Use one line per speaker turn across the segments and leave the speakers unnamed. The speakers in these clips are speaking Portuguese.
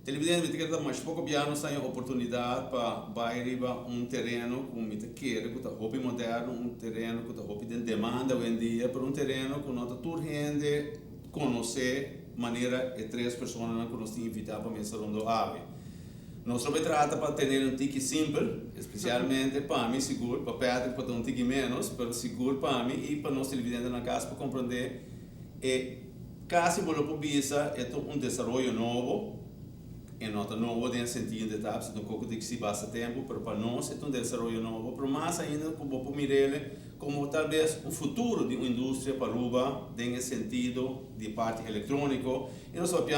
televidente que está mais pouco piano tem oportunidade para bair terreno com muita queira, com hobby moderno, terreno com hobby de demanda hoje em dia, para terreno com nota tour gente conhecer maneira e 3 pessoas que nós invitar para mesa rondo ave. Nós trata para ter tique simples, especialmente para mim seguro, para Pedro para ter tique menos, para seguro para mim e para nós televidente na casa para compreender e caso por visa é desenvolvimento novo, e nota novo no sentido de etapa, então pouco de que se passa tempo, mas para nós é desenvolvimento novo, mas mais ainda como para mirele como talvez o futuro de uma indústria para Aruba, no sentido de parte eletrônico, e nós vamos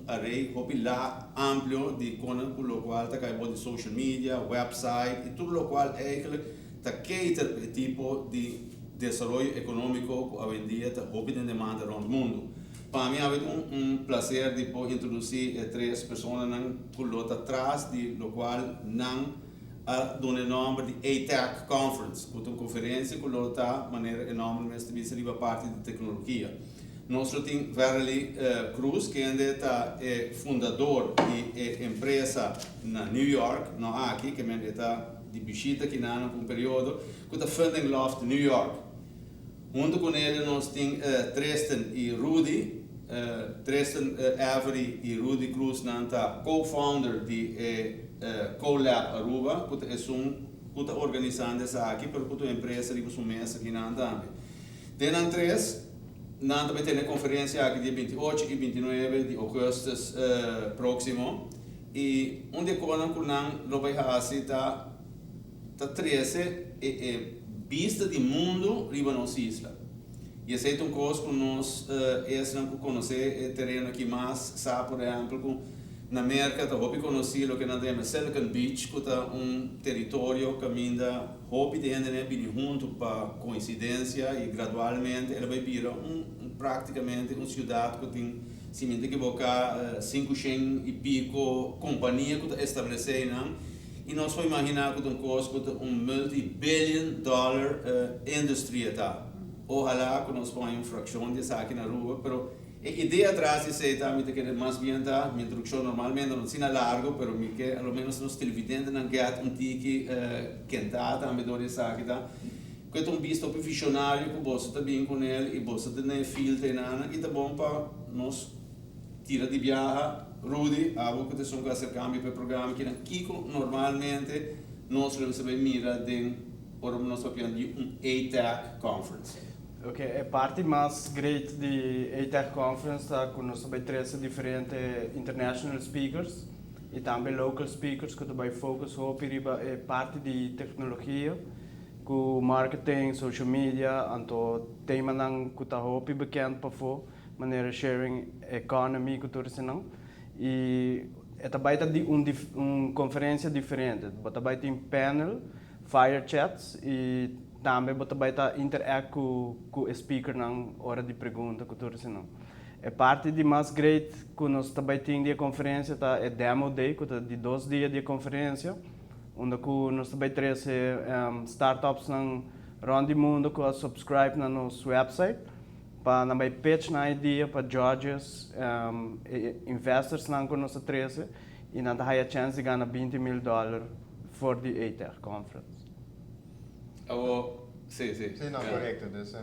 array lá amplo de com o qual está caindo de social media, website e tudo o qual está cater o tipo de desenvolvimento econômico que hoje em dia está hobby de demanda around o mundo. Para mim, é prazer de introduzir 3 pessoas que estão atrás, de lo qual não dá o nome de ATAC Conference, que é uma conferência que está de maneira enorme, mas também se parte de tecnologia. Nós temos Verily Cruz, que é fundador de empresa na New York, não aqui, que está de visita aqui no período, que está Funding Loft New York. Junto com ele nós temos Tristan e Rudy. Tristan Avery e Rudy Cruz são co-founder de CoLab Aruba, que é que está organizando essa aqui, porque é uma empresa que é uma mesa aqui na Andambe. Tem 3, nós também temos conferência aqui dia 28 e 29 de agosto próximo. E onde coisa que nós vai fazer está 13 vista do mundo riba nossa isla. E essa é uma coisa que nós conhecer o terreno aqui mais, sabe, por exemplo, na América, eu conheci o que nós chamamos Silicon Beach, que é território que ainda hobby de gente vem junto para coincidência e gradualmente ele vai virar praticamente uma cidade que tem, se me equivocar, 500 e pico companhias que estabelecem. E nós vamos imaginar que uma coisa que multi-billion dollar indústria está. Ojalá que nós ponhamos uma fração disso aqui na rua, mas a ideia atrás disso é que mais bem está, minha introdução normalmente não é largo, mas que ao menos nos televidentes não quer tique quentado, a melhor isso aqui está. Que é visto profissional que você está bem com ele e você tem filtro e está bom para nós tirar de viagem. Rudy, algo que são que cambio para o programa que Kiko normalmente nós recebemos mira de por nós papel de ATAC Conference.
Ok, a parte mais grande de ATAC Conference está com nós também 13 diferentes international speakers e também local speakers que também focus riba é parte de tecnologia, com marketing, social media, então tema nang que está hopi bekend para fo maneira sharing economy que tudo senão. E é também uma conferência diferente. Também tem panel, fire chats e também também interact com o speaker na hora de pergunta que tudo senão. É parte de mais great que nós também temos de conferência é demo day que é de 2 dias de conferência, onde nós também temos startups na round mundo que subscribe na nosso website. Para também pitch na ideia para judges, investors não conhecem 13 e não tem a chance de ganhar $20 mil for the ATAC conference.
Sí,
no, correcto. Entonces,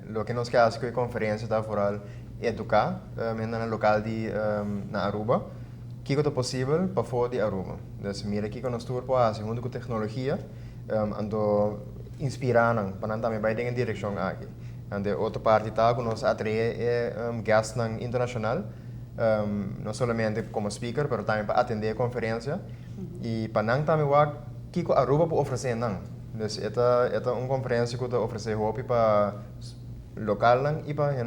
lo que nos queda es que la conferencia está foral educar en el local de Aruba, que é possível para fora de Aruba. Então, mira aqui que nós estamos junto com tecnologia, ando inspirando para também vai em direção aqui. E outra parte está que nós atrai gastos internacional, não somente como speaker, mas também para atender a conferência. E para nós também o que a Aruba pode oferecer não. Então, é uma conferência que oferece hobby para local e para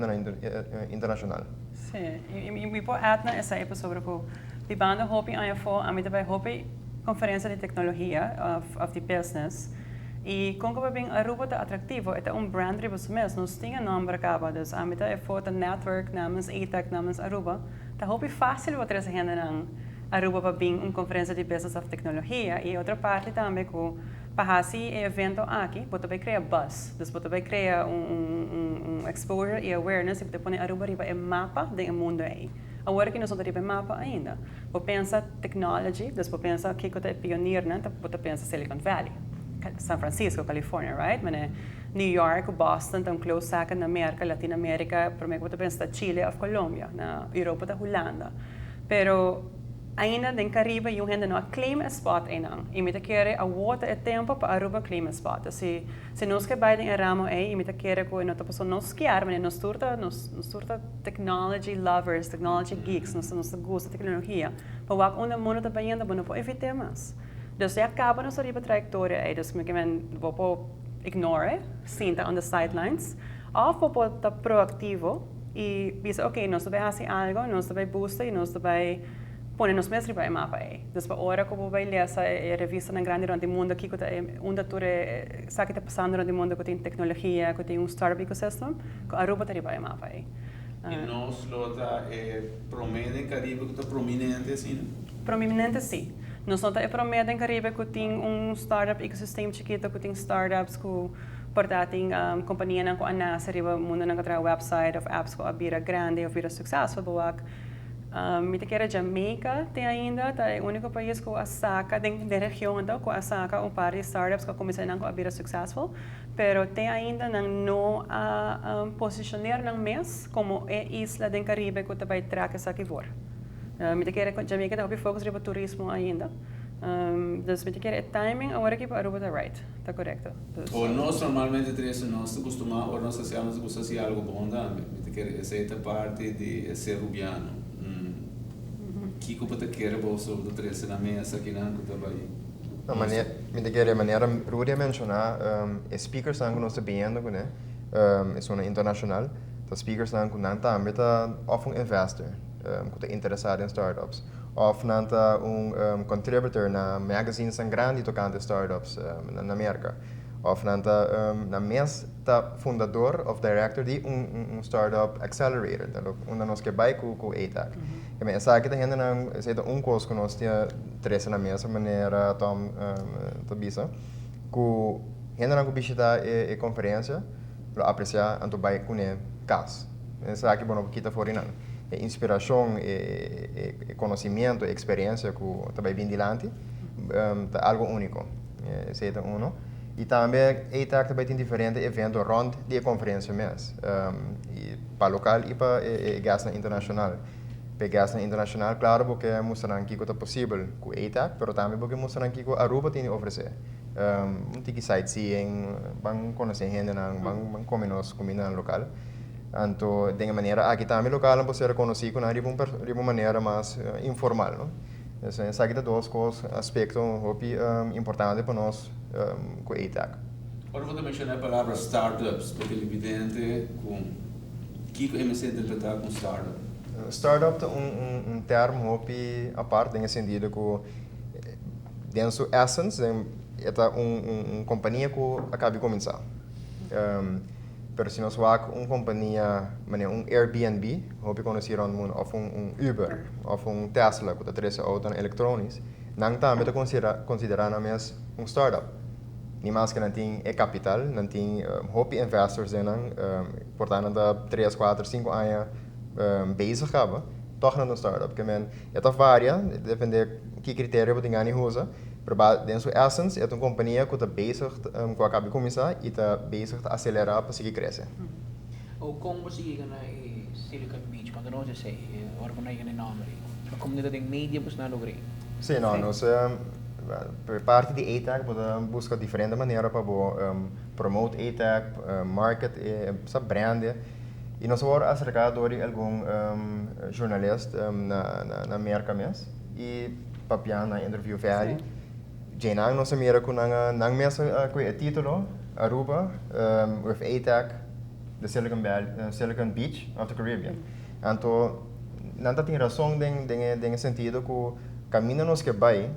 internacional.
Sim, e por atna essa época sobre o de banda hobby a mim também hobby conferência de tecnologia of the business. E como que bem Aruba é atrativo, é brand ribos mesmo, nós temos nome para cá, dus a mita é foto network namens ATAC namens Aruba, tá hobby fácil para trazer gente na Aruba para bem conferência de business of tecnologia e outra parte também com para esse evento aqui, pode também criar buzz, dus pode também criar exposure e awareness e pode pôr Aruba riba é mapa do mundo aí. Agora que nós estamos em mapa ainda. Vou pensar technology, depois pensa que é pioneiro, né? Vou pensar Silicon Valley, San Francisco, Califórnia, right? Mas New York, Boston, tão close second na América, Latinoamérica, por mim vou pensar Chile, ou Colômbia, na Europa, da Holanda. Pero ainda den Caribe yung hende no claim spot enang. Imita kere a water e tempo pa aruba claim spot. Se nos que baiden e ramo imita kere ko no tapos nos skiar, mas nos turta technology lovers, technology geeks, nos gusta tecnologia. Pa wak una mundo ta bayenda bono po evite mas. Dus ya acaba nos riba trajectoria dus me kemen po ignore, sinta on the sidelines. Of po ta proactivo e bisa okay, nos vai hacer algo, nos vai booster e nos vai pone-nos mesmo para o mapa aí. Depois, agora como vai ler essa revista na grande do mundo aqui, que onde tu sabe que está passando no mundo, que tem tecnologia, que tem startup ecosistema, que a Aruba está para o mapa aí.
E nós lota promédio em Caribe que está prominente assim?
Prominente sim. Nós não está promédio em Caribe que tem startup ecosistema chiquito, que tem startups que portanto tem companhia na anasa riba mundo na katra website of apps que abira grande, abira successful buwak. Mita kera Jamaica tem ainda, é o único país que a saca dentro da região então que a saca par de startups que começaram a abrir successful, pero tem ainda não posicionar não mês como é isla do Caribe que vai trazer essa aqui fora. Mita kera Jamaica tem focus riba turismo ainda. Dus mita kera timing agora que para Aruba tá right, tá correto.
Ou nós normalmente nós costumamos ou nós achamos que você algo bom também. Mita kera essa parte de ser rubiano. Kiko pata kera bolso do 13 na mesa aqui na Cutabai.
Não, maneira Rudy mencionar, speakers que nós estamos vendo, né? É uma internacional. Os speakers que nós também of investor, que está interessado em startups. Of contributor na magazines grandes tocando startups na América. Of na mes fundador of director de startup accelerator, onde nós que vai com ATAC. Mas essa aqui tem ainda curso que nós temos na mesa, maneira Tom Tabisa, que ainda não visitar a conferência para apreciar anto vai com caso. Essa aqui bom que está fora não. Inspiração, conhecimento, experiência que também vem diante, é algo único. Esse é um. E também a ATAC também tem diferentes eventos rond de conferência mesmo. Para local e para gasta internacional. Para gasta internacional, claro, porque mostrando que é possível com a ATAC, mas também porque mostrando que a Aruba tem a oferecer. Tem sightseeing, vão conhecer gente, vão comer nos comida local. Então, de maneira, aqui também local não pode ser conhecido de uma maneira mais informal, não? Essa aqui é dois aspectos importantes para nós com a ATAC.
Agora vou mencionar a palavra startups, porque é evidente com que é me interpretar com startup.
Startup é termo à parte, em sentido que dentro sua essence é uma companhia que acaba de começar. Pero se nós vamos uma companhia, Airbnb, hope conheceram mundo, ou Uber, ou Tesla, que está autos eletrônicos, não também considerar um startup. Nem mais que não tem capital, não tem hope investors portanto, 3, 4, 5 anos bezig hebben, toch não é um startup. Que varia, depende de que critério você tem usa. Mas, dentro sua essence, é uma companhia que está bezig, que acaba de começar e está bezig a acelerar para seguir crescer.
Ou como você chega na Silicon Beach, quando nós sei, agora quando nós nome, a comunidade de mídia você não logra.
Sim, não, nós parte de ATAC podemos buscar diferentes maneiras para promote ATAC, market, brand. E nós vamos acercar por algum jornalista na América mesmo e papiar na interview velho. Jenang nós mira com nang mesmo com o título Aruba with ATAC the Silicon Beach of the Caribbean. Então não tem razão em sentido que caminho nos que vai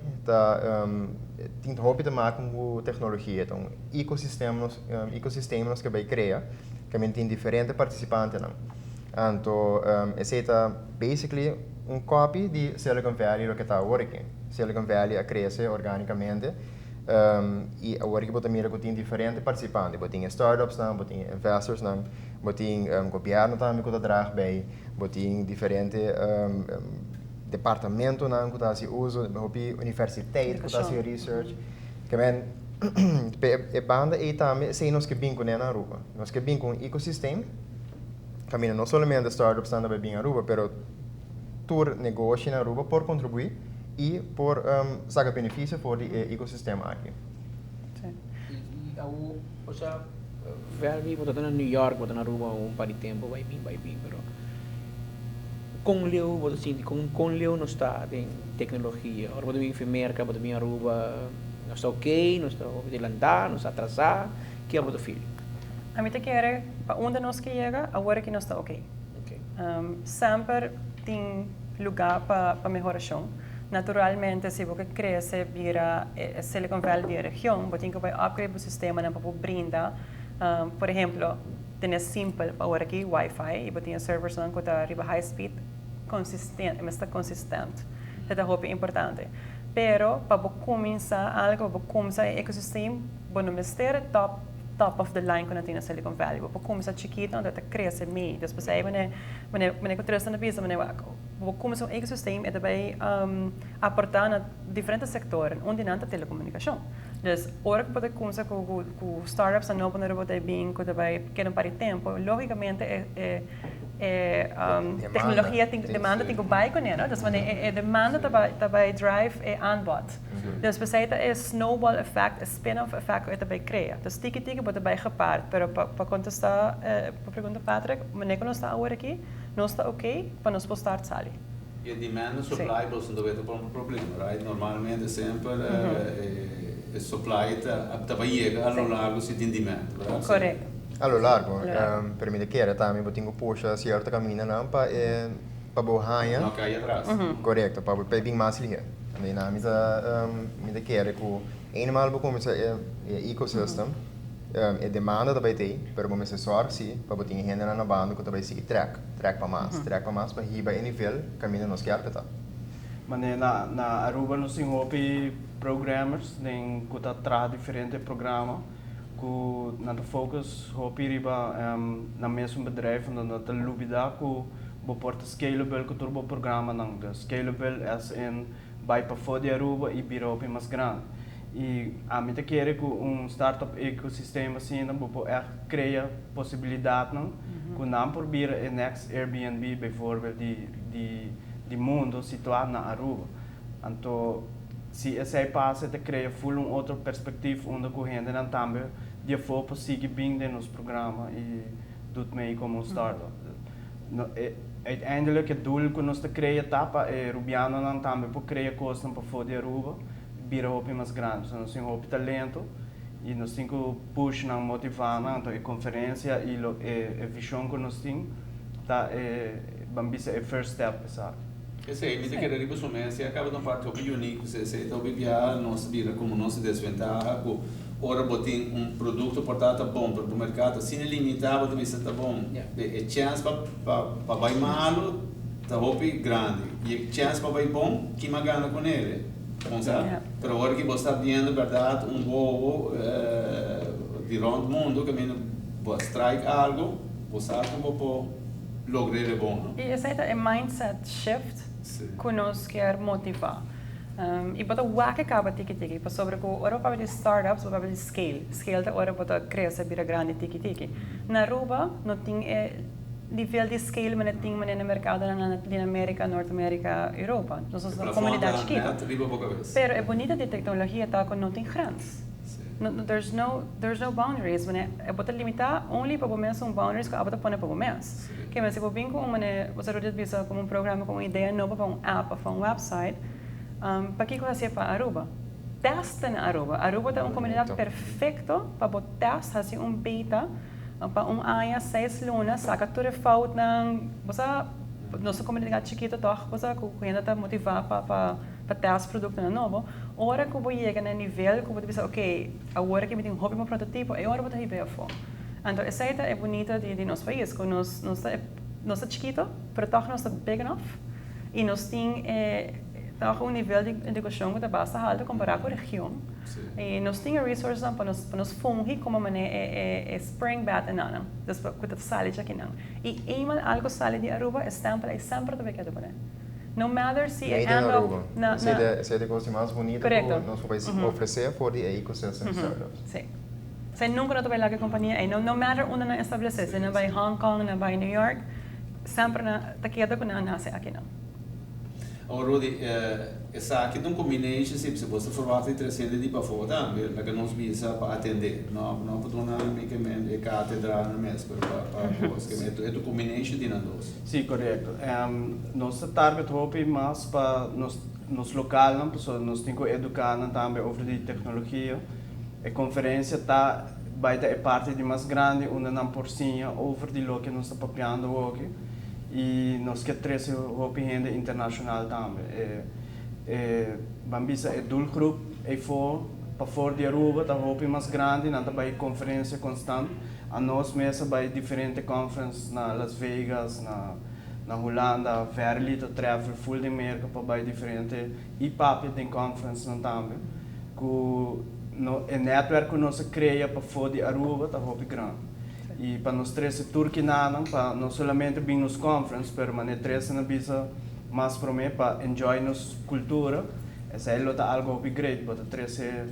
tem hope de marcar com tecnologia, então ecossistemas que vai criar, que tem diferentes participantes não. Então esse é basically copy de Silicon Valley que está working. Silicon Valley cresce organicamente, E agora que você mira que tem diferentes participantes, você tem startups, você tem investors, você tem governo também que está atrás bem, você tem diferentes departamentos que está se usa, universidade que está se research. Que men, a banda e também se nós que bem com na Aruba, nós que bem com o ecossistema, caminha não somente startups também bem na Aruba, pero todo negócio na Aruba por contribuir e por sacar benefício para o ecossistema aqui.
Sim.
E o sea, ver botar na New York, botar na Aruba par de tempo, vai bem, pero com Leo, botar assim, com Leo não está em tecnologia. Agora botar bem Merca, botar bem Aruba, não está ok, não está adiantar, não está atrasar, que é botar filho.
A mim te quer para onde nós que chega, agora que não está ok. Sempre tem lugar para melhoração. Naturalmente, se você cresce vira Silicon Valley de região, você tem que upgrade o sistema para brindar. Por exemplo, tem simples para agora aqui Wi-Fi e você tem servers que está arriba high speed consistente, mas está consistente. Isso é importante. Pero para começar algo, para começar o ecossistema, você não mistura top of the line quando tem na Silicon Valley. Você começa chiquito, onde está cresce mais. Depois aí, quando eu trouxe na pista, você começa um ecossistema e também aportar na diferentes setores, onde não está telecomunicação. Então, hora que você começa com startups, não pode você bem, que também querem para o tempo, logicamente tecnologia demanda tem que buy com ela, então a demanda também drive aanbod. Dus we zeiden é snowball effect, spin-off effect que também cria. Dus tiki pode bem gepaard, pero para contestar para pergunta Patrick, mas quando está agora aqui, não está ok para nós postar sali.
E a demand e supply bolsam dove é um problema, right? Normalmente sempre a supply está chega ao largo se tem demand, verdade?
Correto.
A lo largo, per me que era também, eu tenho puxa certa caminho não para borranha.
Não cai atrás.
Correto, para bem mais liga. Daí na me que era que eenmaal bekomen ze ecosystem, demanda também tem, pero vamos se sorte, para botar em renda na banda que também se track para mais para riba em nível caminho nos que arpeta.
Mas na Aruba nós temos programmers, nem que tá traz diferentes programas, que na focus hopi riba na mesmo bedrijf, na tá lubida que bo porta scalable que turbo programa nang scalable as in vai para fora de Aruba e vira hopi mais grande. E a mim te quer que startup ecossistema assim não pode criar possibilidade não, que não por vir o next Airbnb, bijvoorbeeld de mundo situado na Aruba. Então, se essa passa te cria full outra perspectiva onde a gente não também de foco sigue bem dentro dos programas e doet mee como startup. Uiteindelijk het doel que nós te cria tapa é Rubiano não também por criar coisas para fora de Aruba, vira hopi mais grande. Nós temos hopi talento e nós temos que push na motivar na então a conferência e a visão que nós temos tá bambisa é first step sabe.
Esse aí, me te querer ir somente acaba de uma parte hopi único, se está via nós vira como nossa desvantagem, que ora botem produto portátil bom para o mercado, assim limitado, também está bom. E chance para vai malo, tá hopi grande. E chance para vai bom, que magana com ele. Pero agora que você está vendo, verdade, voo de round mundo, que você strike algo, você como lograr o bom.
E esse é o mindset shift que nós quer motivar. E para o que acaba tiki para sobre que ora para de startups, para de scale da ora para crescer vira grande tiki. Na Aruba não tem nível de scale, mas tem no mercado na América, Norte-América, Europa. Nós somos uma comunidade chiquita. Pero é bonita de tecnologia tá que não tem grandes. There's no boundaries. É para limitar only para começar boundaries que abota põe para começar. Que mas se você vem com você pode pensar como programa com uma ideia nova para app, para website, para que você para Aruba? Testa na Aruba. Aruba é uma comunidade perfeita para botar assim beta para ano 6 lunas, saca tudo falta na nossa comunidade chiquita toch, você que ainda está motivado para testar produto novo. Hora que você chega no nível que você pensa, ok, agora que me tem hobby para prototipo, é hora para ir for. Então essa é bonita de nosso país, que nós chiquito, pero toch nós big enough e nós tem está com nível de educação que é bastante alto comparado com a região. E nós temos resources para nos fungir como é spring bat e nada. Depois que sale aqui não. E algo sale de Aruba, sempre também quer depois. No matter se
é Aruba. Essa é a coisa mais bonita que nós podemos oferecer para o ecossistema startups.
Sim. Você nunca não vai lá que a companhia, no matter onde não estabelecer, se não vai Hong Kong, não vai New York, sempre está queda que não nasce aqui não.
Rudy, essa aqui não combination se você for de 300 de para fora, mas que nós visa para atender, não para donar unicamente cátedra na mesa para coisas, que é do combination de nós.
Sim, correto. Nosso target hope mais para nos local, não, porque nós temos que educar também over de tecnologia. A conferência vai ter parte de mais grande, onde não porcinha over de lo que nós estamos papiando hoje. E nós queremos ter hope renda internacional também. Vamos ver o doelgroep para fora de Aruba, a hope mais grande, não vai conferência constante. A nós mesmo vai diferentes conferências na Las Vegas, na Holanda, very little travel, full de América para vai diferentes IPAP tem conferências também. O network que nós cria para fora de Aruba, a hope grande. E para nós três turque para não somente vir nos conferências, mas nós três na bisa mais para mim para enjoy nos cultura. Essa é algo great, porque três é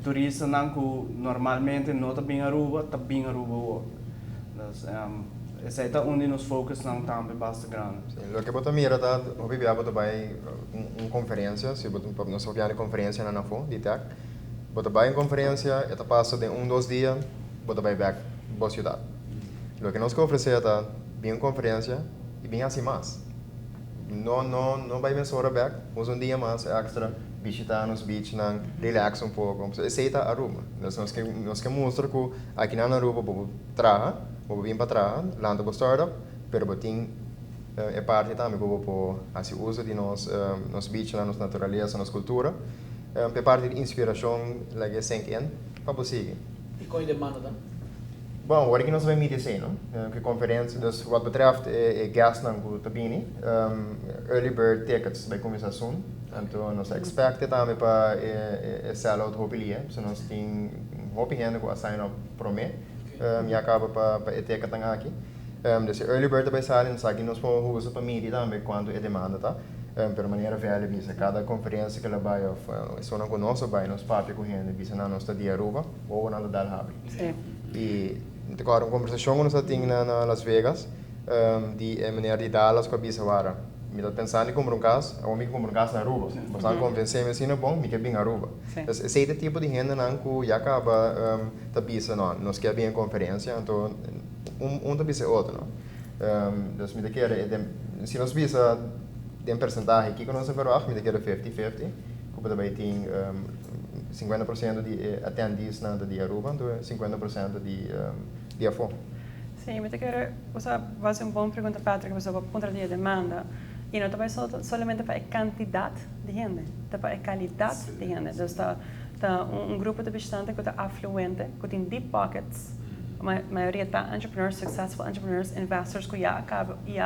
turista não que normalmente não está bem Aruba, está bem Aruba. Essa é onde nos focus não também bastante grande.
Sim, o que você mira tá, o bebê você vai uma conferência, se você nós vamos conferência na FO de tech, você vai em conferência, eta passa de 2 dias, você vai back boa cidade. O que nós oferecemos é bem conferência e bem assim mais. Não vai ver hora back, mas dia mais extra visitar nos beach, relax pouco. Esse é Aruba. Nós queremos mostrar que aqui na Aruba vou vir para trás, landa para startup, mas tem parte também para assim uso de nos beach, nos natureza, nos cultura, é parte de inspiração, like sink in, para você.
E com a demanda também?
Bom, wat ik nog bij mij te não? Que conferência, dus wat betreft gas na Tabini, early bird tickets bij conversação, então nós expecte também para sell out hopelia, so nós tem hoping ainda com a sign up para mim, e acaba para ticket aqui, dus early bird bij salen, nós aqui nós podemos usar para mim também quando é demanda, tá? Per maneira velha, bisa cada conferência que ela vai, isso não conosco vai, nós papi correndo, bisa na nossa dia Aruba ou na Dal Habri. E agora uma conversação que nós temos na Las Vegas, de maneira de Dallas com a bisa vara. Me está pensando em comprar caso, ou me comprar caso na Aruba. Mas não convencer-me assim, não bom, me quer bem Aruba. Esse é o tipo de gente que já acaba da bisa, não, nós quer bem a conferência, então da bisa é outro, não. Dus me quer, se nós bisa tem percentagem aqui que nós verwacht, me quer 50-50, que também tem 50% de attendees de Aruba, então 50% de afo.
Sim, mas eu quero fazer uma boa pergunta, Patrick, para o ponto de demanda. E não também somente para a quantidade de gente, para a qualidade de gente. Então, está grupo de bastante que está afluente, que tem deep pockets. A maioria está entrepreneurs, successful entrepreneurs, investors que já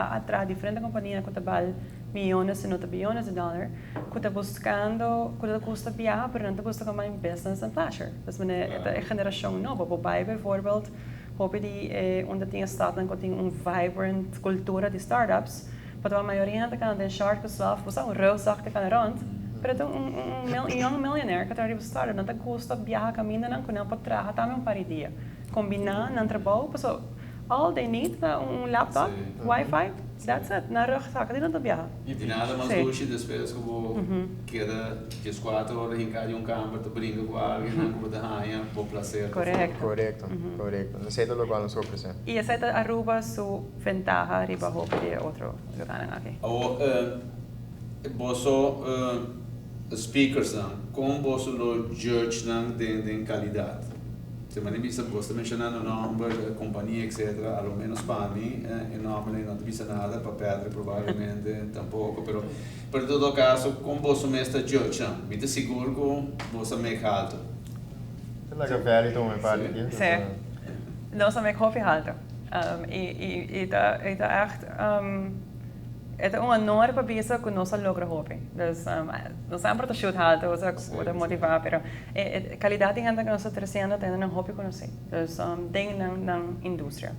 atrás diferentes companhias que trabalham milhões e não bilhões de dólares, que está buscando, que custa viajar, mas não custa como business and pleasure. Então, é a geração nova. Por bijvoorbeeld, onde tem estado que tem vibrant cultura de startups, para a maioria da can den short geslaaf, was een roosdag te kan rond, mas young millionaire que trabalha startup, não custa viajar caminho não com não para trabalhar também para dia. Combinar, não trabalho, pessoal, all they need laptop, Wi-Fi, that's it. Na rug saca, não viajar.
E de nada mais doce depois que vou queda 4 horas em casa de campo, tu brinca com alguém, não com a rainha, vou placer.
Correto. Não sei do qual nós oferecemos.
E essa é Aruba sua ventaja arriba de outro lugar aqui.
Bosso speakers como bosso lo judge de qualidade. Se man visa você mencionando o nome da companhia, etc., ao menos para mim, enorme, não visa nada, para Pedro provavelmente tampouco, pero todo caso, como você mestra judge, me te seguro que você make alto.
Você é velho, então, me parece aqui.
Sim. Nós também coffee alto. E tá echt, é um honor para bisa que nós logra hopi. Dus nós sempre to shoot hard, nós o motivar, pero qualidade ainda que nós trazendo tem um hopi conhecer. Dus tem na indústria.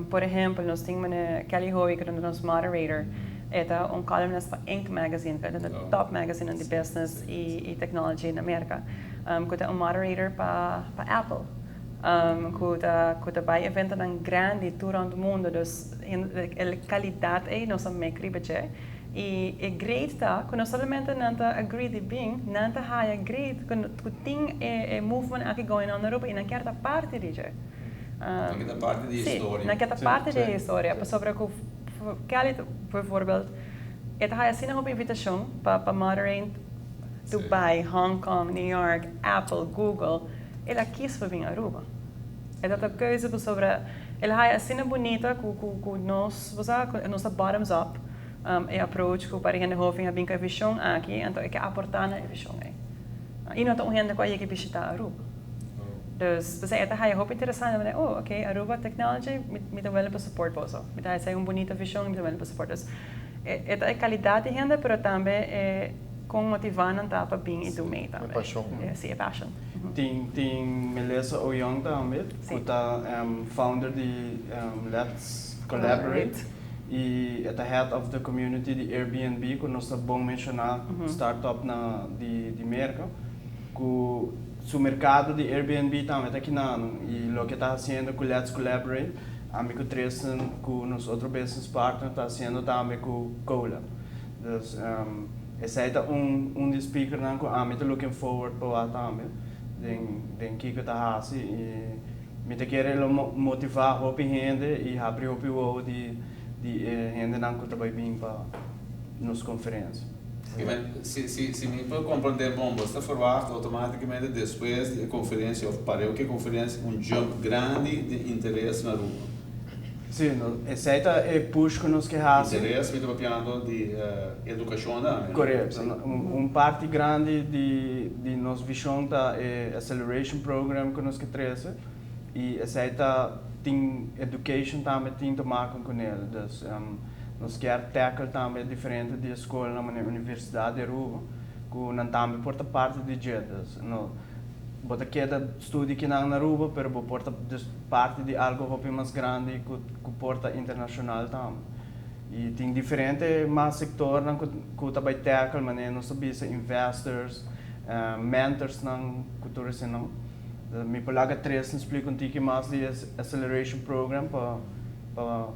Por exemplo, nós temos Kelly Hoey que é nosso moderator. É columnist para Inc. magazine, que é o top magazine in the business e technology na América. Que é moderator para Apple. Que vai evento grande durante o mundo, dus a qualidade aí nós mecribete e é great que não somente nanta agree de bem, nanta high great que tem é movement aqui going on na Europa e não quer parte disso.
Naquela parte de história.
Naquela parte da história, sobre que Kelly, por exemplo, há assim uma invitação para moderate Dubai, Hong Kong, New York, Apple, Google. Ela quis vir a Aruba. Ela tem coisa sobre ela é assim bonita com nós bottoms up approach que para gente jovem bem que visão aqui então é que aportar na visão aí. E não tão gente que vai visitar a Aruba. Dus we zeggen, dat je interessant en oké, Aruba technology, met wel een support poso. Met hij zei bonita visão, met wel een support. Dus het is kwaliteit de gente, pero também com motivando para bem e do meio também.
Passion.
Sim, é passion.
Tem Melissa Oyong também, que está founder de Let's Collaborate. E é head of the community de Airbnb, que nós está bom mencionar startup de América. O mercado de Airbnb também está aqui e o que está fazendo com Let's Collaborate, amigo Tristan, com os outros business partners, está fazendo também com Cola. Então, esse é dos speakers que eu estou looking forward para lá também, den que está fazendo e me quero motivar a gente e abrir o de gente que trabalha bem para nas conferências.
Se me puedo compreender bom, você verwacht automaticamente depois da conferência, ou para que conferência, jump grande de interesse na Aruba.
Sim, esse é push que nós queremos.
Interesse, me estou falando de educação também.
Correto. Parte grande de nossa visão é Acceleration Program que nós queremos e esse tem education também tem tomar com ele. Nós queremos tackle também diferente de escola na universidade de Aruba, que não também porta parte de jetas. Bota cada estudo aqui na Aruba, mas porta parte de algo mais grande que porta internacional também. E tem diferente mais setor que também tackle, mas nós sabemos investors, mentors não cultura assim não. Me polaga três explica um pouco mais de acceleration program para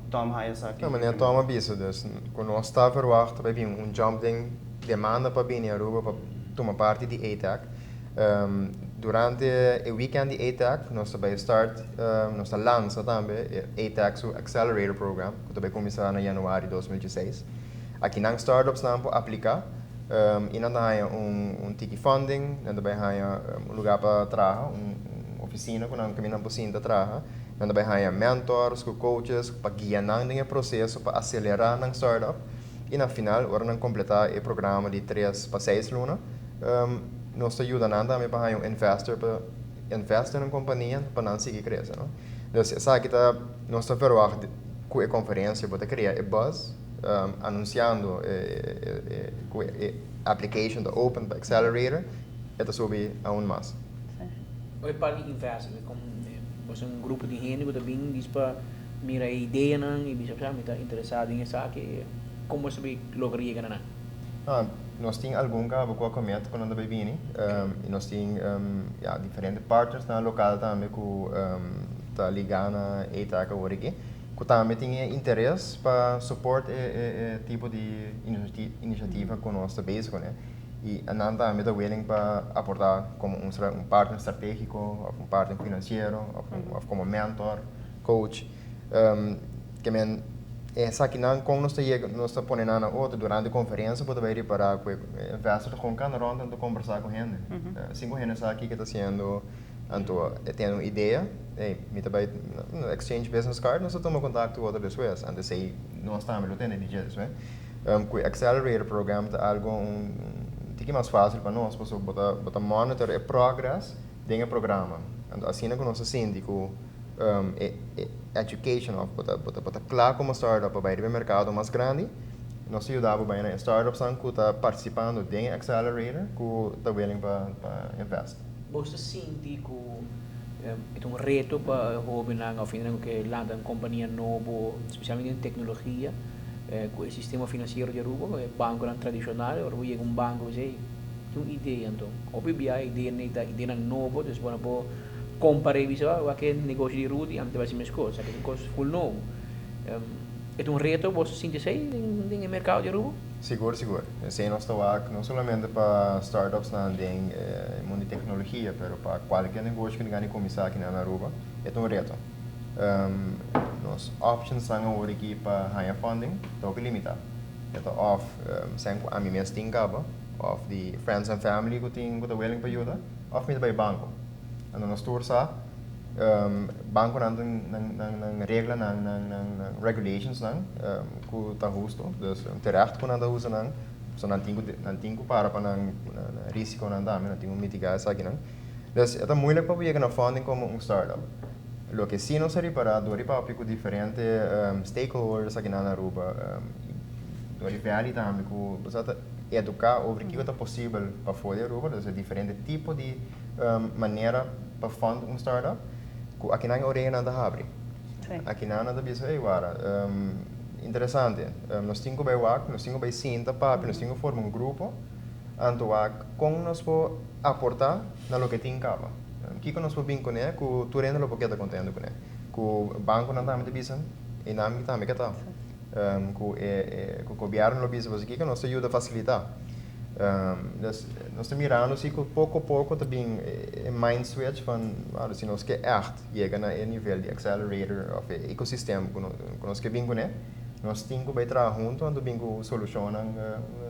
Tom Hayasaki.
Não, mas é toma bicho, quando nós está verwacht, vai vir jump de demanda para vir em Aruba para tomar parte de ATAC. Durante o weekend de ATAC, nós também nós lança também ATAC o Accelerator Program, que também começou em janeiro de 2016. Aqui nas startups não pode aplicar, e não tem tiki funding, não também tem lugar para trabalhar, oficina que não caminha por cima trabalhar. Nós também temos mentors, coaches, para guiar o processo, para acelerar na startup. E no final, para completar o programa de 3 para 6 lunas, nós ajudamos também para um investor para investir na companhia para não seguir crescendo. Então, sabe que nós estamos verwacht com a conferência para criar o buzz, anunciando a application da Open para Accelerator, e subir ainda mais.
Oi, para investir, como você grupo de gente que também diz para mirar a ideia e bisa está interessado em essa que como você lograria ganhar.
Nós temos algum que eu comento quando nós vim e nós temos diferentes partners na local também que tá ligando a ETAC agora aqui que também tem interesse para suporte tipo de iniciativa que nós estamos basic, né? E a Nanda também está willing para aportar como partner estratégico, ou partner financeiro, ou como mentor, coach. Que essa que não como nós está ponendo na outra durante a conferência pode ver para que o investor com cada ronda de conversar com ele. Cinco gente aqui que está sendo tendo uma ideia, me também exchange business card nós estamos contato com outra pessoa, antes sei nós estamos tendo de isso, né? O Accelerator Program é algo que é mais fácil para nós, porque botar monitor o progresso dentro do programa. Assim que nós síndico education, botar claro como startup para ir ao mercado mais grande, nós ajudava bem na startups que está participando em accelerator que está willing para investir.
Você sente que é um reto para jovens ao final que lançam uma companhia nova, especialmente em tecnologia, com o sistema financeiro de Aruba, o banco tradicional, ou chega um banco e tem uma ideia, então, ou a ideia nova, então, para comparar isso, aquele negócio de Aruba, e vai ser mais coisa, aquele negócio full novo. É um reto, você sente isso aí no mercado de Aruba?
Seguro. Sim, nós estamos aqui não somente para startups no mundo de tecnologia, mas para qualquer negócio que ninguém começar aqui na Aruba, é um reto. Nos options são aqui para higher funding, estão limitado. Então, off, sem a mim mesmo tem cabo, off de friends and family que tem que willing para ajudar, off me para banco. Então, nós torça banco não regla não regulations não que está justo, então terecht que não usa não, so não tem que para risco não dá, não tem que mitigar isso aqui não. Então é muito para pegar na funding como startup. Lo que sim não seria para do ripapi com diferentes stakeholders aqui na Aruba, do rivali também que você educar sobre o que é possível para fora da Aruba, então diferente tipo de maneira para fundar startup. Aqui não orelha nada abre. Aqui não nada bisa agora. Interessante. Nós temos que WAC, nós temos que sinta papi, nós temos que formar grupo. Anto WAC, como nós podemos aportar na lo que tem cava. Que nós podemos com ele, que tu renda lo porque está contente com ele. Que o banco não está muito bisa, e não está muito tal. Que o governo lo bisa, que nós ajuda a facilitar. Nós estamos mirando se pouco a pouco também mind switch van se nós que chega na nível de accelerator of ecosistema que nós que vinco né nós temos que trabalhar junto quando vinco solução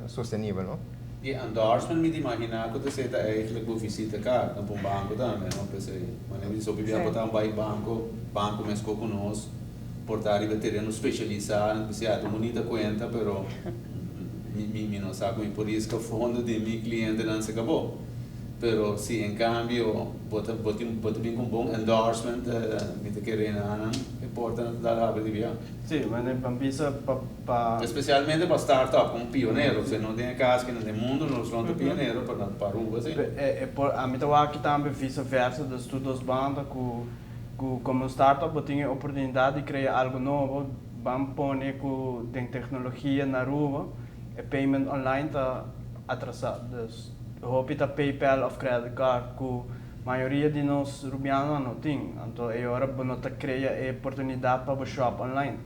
sustentável não
e endorsement me imaginar que você está eigenlijk visita cá no banco também não pensei mas eu só vivia botar banco mas com nós portar e terreno especializado se a comunidade conta pero não sabe por isso que o fundo de meu cliente não se acabou. Pero se em cambio bota bem com bom endorsement, me te querem é importante dar a abrir.
Sim, mas nem pambisa para
especialmente para startup como pioneiro, se não tem casa que não tem mundo, nós não somos pioneiro para rua sim.
A mim tô aqui também vice-versa dos estudos banda que como startup tem a oportunidade de criar algo novo, vamos pôr com tecnologia na rua. Payment online está atrasado. Então, hope está PayPal ou credit card que a maioria de nós rubianos não tem. Então, é hora de nós criar a oportunidade para o shop online.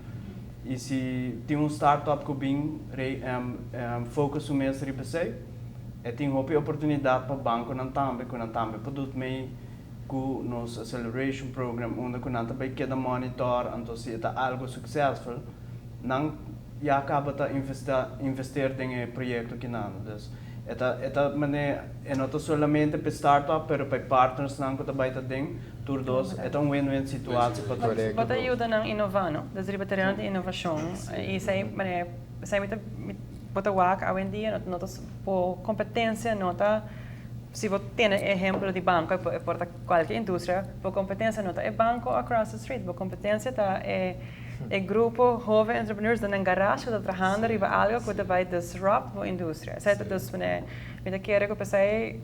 E se tem startup que bem focus no mês ribasei, tem hope a oportunidade para o banco não também, que não também produto meio com nos acceleration program, onde que não também queda monitor, então se está algo successful, não e acaba de investir em projeto que não. Esta maneira não somente para startup, mas para partners não que também tem, todos é uma win-win situação para todos.
Bota ajuda na inovar, não? Das baterias de inovação. E sei muito bota WAC hoje em dia, notas por competência, nota se você tem exemplo de banco para qualquer indústria, por competência nota é banco across the street, por competência está é grupo jovem entrepreneurs da garagem que está trabalhando riba algo que vai disrupt a indústria. Certo? Então, me quero que pensei,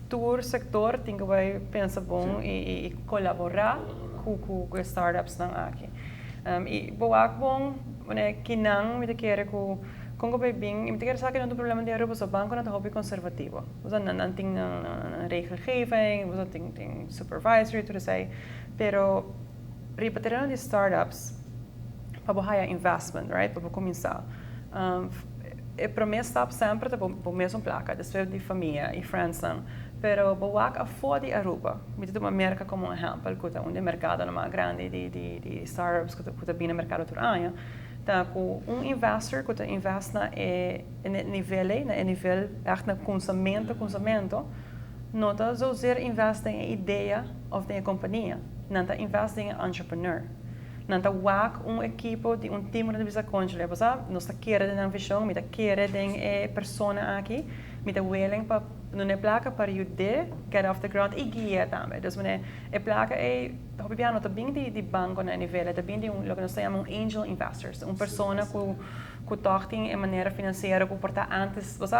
todo sector tem que vai pensar bom e colaborar com startups não aqui. E boa bom, que não me quero que Congo vai bem, e me quero saber que não tem problema de Aruba, o banco não é hobby conservativo. Você não tem regelgeving, você tem supervisory, tudo isso aí. Pero repatriando de startups para botar investment, right? Para começar. Para mim está sempre para mesma placa, depois de família e friends não. Pero boa a fora de Aruba, me tem uma marca como um exemplo, que é um mercado mais grande de startups que está bem no mercado todo ano. Então, com investor que investe no nível echt na consumo, não está só investe em ideia ou em companhia, não está investe em entrepreneur. Não está equipe de time de bisa conjunto, nós está querendo uma visão, me está querendo pessoa aqui, me está willing para não é placa para ajudar get off the ground e guia também. Então, é placa é hobby piano também de banco na nível, também de lo que nós chamamos angel investors, uma pessoa que toca em maneira financeira que porta antes, você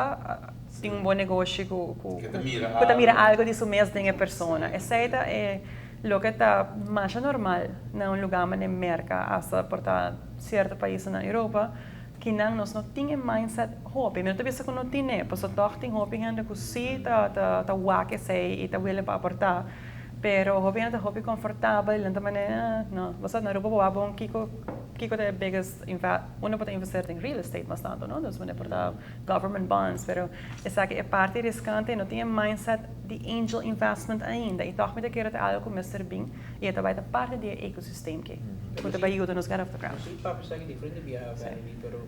tem bom negócio que mira algo disso mesmo tem a pessoa. Essa é lo que está mais normal na lugar na mercado, hasta porta certo país na Europa. Que nós não temos mindset hobby, mas talvez que não tem, pois toque tem hobby ainda que sim tá waque sei e tá willing para aportar, pero hobby ainda hobby confortável, então maneira não, você na Europa boa bom kiko the biggest uno pode investir em real estate mas tanto, não, então maneira portar government bonds, pero essa que é parte riscante, não tem mindset de angel investment ainda, e toch met een keer het algo Mr. Bing, e het vai parte do ecosysteem que quando vai ajuda nos get off the ground.
Sim, papo está diferente via Valerie, pero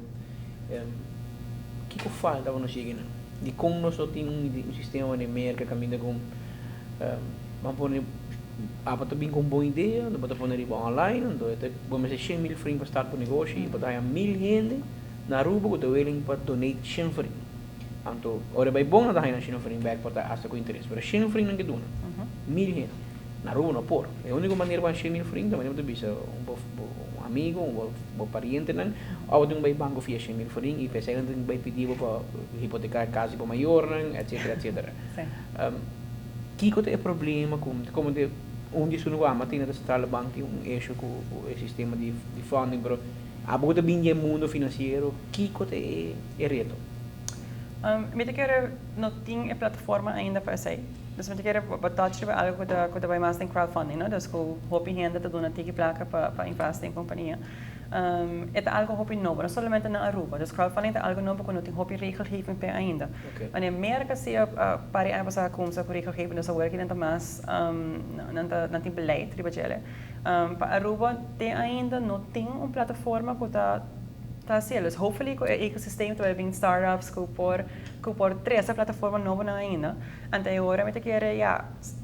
que falta quando chega de como nós só tem sistema de mercado caminha com vamos pôr apa também com boa ideia, não pode pôr riba online, então vamos ser 100.000 francs para start o negócio, e pode ter 1.000 gente na rua que está willing para donate 100 francs. Então, ora vai bom na daí na 100 francs back para essa com interesse, mas 100 francs não que dona, 1.000 gente na rua não por. É a única maneira para 100.000 francs, também não tem um amigo, um pariente não, ou tem um vai banco fia 100.000 francs e pensa que tem vai pedir para hipotecar casa para maior, etc, etc. Que é problema como de onde isso não há, mas tem na central banco tem eixo com o sistema de funding, pero a boa também é mundo financeiro, que é reto.
Me quero não tem a plataforma ainda para sair. Então, me quero botar algo que vai mais em crowdfunding, não? Então, o hobby ainda está dando tique placa para investir em companhia. É algo hobby novo, não somente na Aruba. Então, crowdfunding é algo novo que não tem hobby regelgeving para ainda. Mas em América se para a pessoa como se regelgeving, então werk ainda mais não tem beleid, ribajele. Para Aruba tem ainda não tem uma plataforma que tá celos. Hopefully o ecossistema vai vir startups que por essa plataforma nova não ainda. Até agora me quero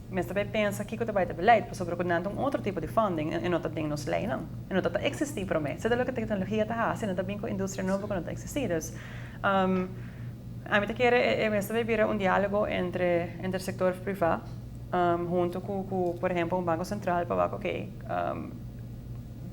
mas também pensa que vai ter beleid sobre que não tem outro tipo de funding e não tem nos lei não. E não tá existir para mim. Se a tecnologia tá assim, não tá bem com a indústria nova que não tá existir. A me quero mas também vir diálogo entre o setor privado junto com por exemplo banco central para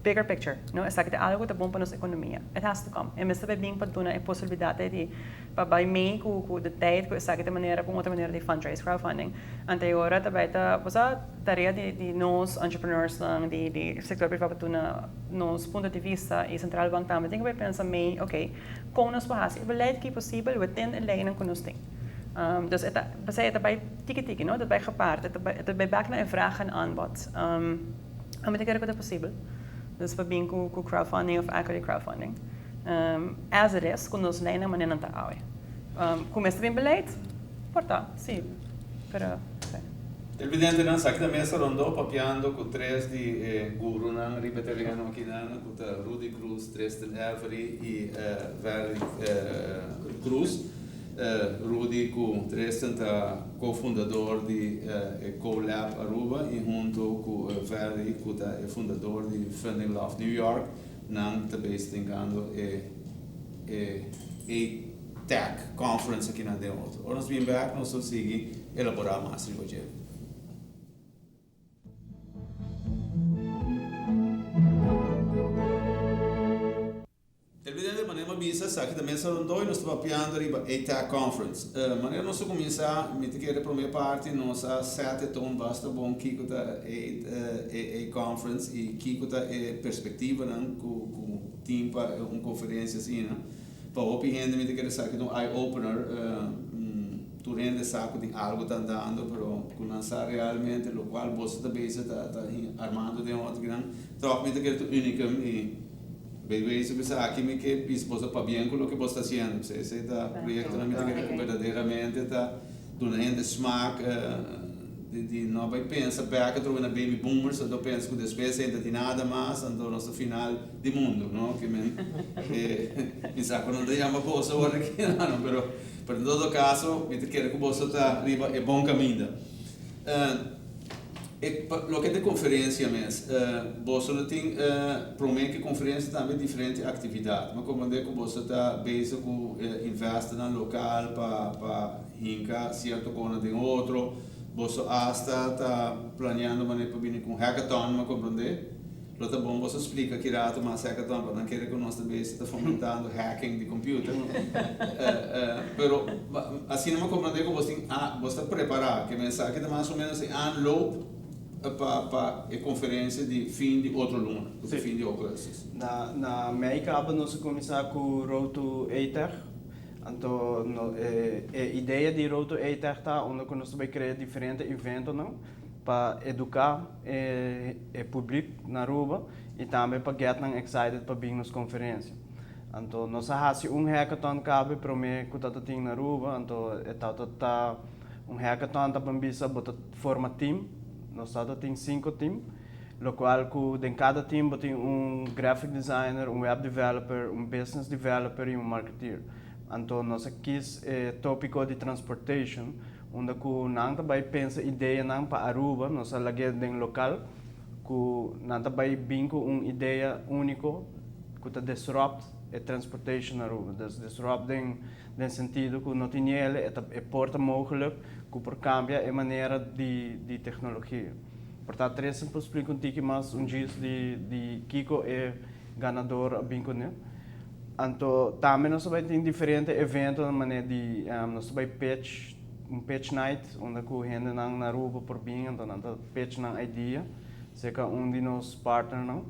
bigger picture, não? Essa que é algo que é bom para nossa economia. It has to come. E mesmo bem para dar a possibilidade de para meio com o detalhe, com essa que é maneira, com outra maneira de fundraise, crowdfunding. Até agora também tá, você tarefa de nós entrepreneurs de setor privado para nos ponto de vista e central banco também tem que pensar meio, ok, como nós fazemos, o beleid que é possível within a lei que nós temos. Dus het bij tiki-tiki, no? Dat bij gepaard, het bij back naar een vraag en aanbod. En met ik dat het possible. Dus we zijn com crowdfunding of equity crowdfunding. As it is, com nos lijnen maar niet te houden. Começa bem beleid, porta, sim. Pero, sim.
Il presidente non sa che da messa rondò papiando con tre di guru nan ripeteriano che nan con Rudy Cruz, Tristan Avery e Valerie Cruz. Rudy com Tristan tá cofundador de CoLab Aruba e junto com Valerie com é fundador de Funding Love New York, nan também estengando Tech Conference aqui na dentro. Ora nós vim back, nós conseguimos elaborar mais o projeto. Bisa sa que também são dois nós estamos apoiando riba ATAC Conference. Maneira nós começar, me te querer primeira parte, nós a 7 ton basta bom que tá a conference e que tá a perspectiva não com tempo uma conferência assim, né? Para o gente me te querer sa que um eye opener tu rende saco de algo tá andando, pero com lançar realmente o qual você também está armando de outro grande. Então me te querer tu unicum e vejo que aqui me que esposa para bem com o que você está fazendo. Você está projeto na minha que verdadeiramente está dando ainda smaak de não vai pensar back to na baby boomers, então penso que depois ainda de nada mais, então nosso final de mundo, não? Que me saco não tem uma coisa agora aqui não, pero em todo caso, me quero que você está riba é bom caminho. Lo que é de conferência mesmo, você tem promete que conferência também diferente atividade, mas como é que você está busy com investir no local para hinca cierto coisa de outro, você hasta está planeando maneira para vir com hackathon, mas compreender? Lota bom, você explica que rato mas hackathon, para não querer que nós também está fomentando hacking de computer. Pero assim não compreender que você está preparar, que mensagem que mais ou menos é loop para a conferência de fim de outro lugar, de fim de outras.
Na América, nós começamos com o Road to ATEC. Então, a ideia de Road to ATEC está onde nós vamos criar diferentes eventos para educar o público na Aruba e também para get excited para vir nas conferências. Então, nós fazemos hackathon cabe para mim que está na Aruba. Então, está hackathon para formar team. Nós temos 5 times, no qual em cada time tem graphic designer, web developer, business developer e marketer. Então, nós quis tópico de transportation, onde nós também pensa ideia para Aruba, nós lagamos em local, que nós também bingo uma ideia única que disrupt a transportation na Aruba. Disrupt em sentido que não tinha é porta mogelijk que por cambia a maneira de tecnologia. Portanto, três para explicar contigo mais dia de Kiko é ganador a bingo, né? Então, também nós temos diferentes eventos na maneira de nós temos patch night onde que gente na Aruba por bem, então nós patch na idea, seja de nossos partners não.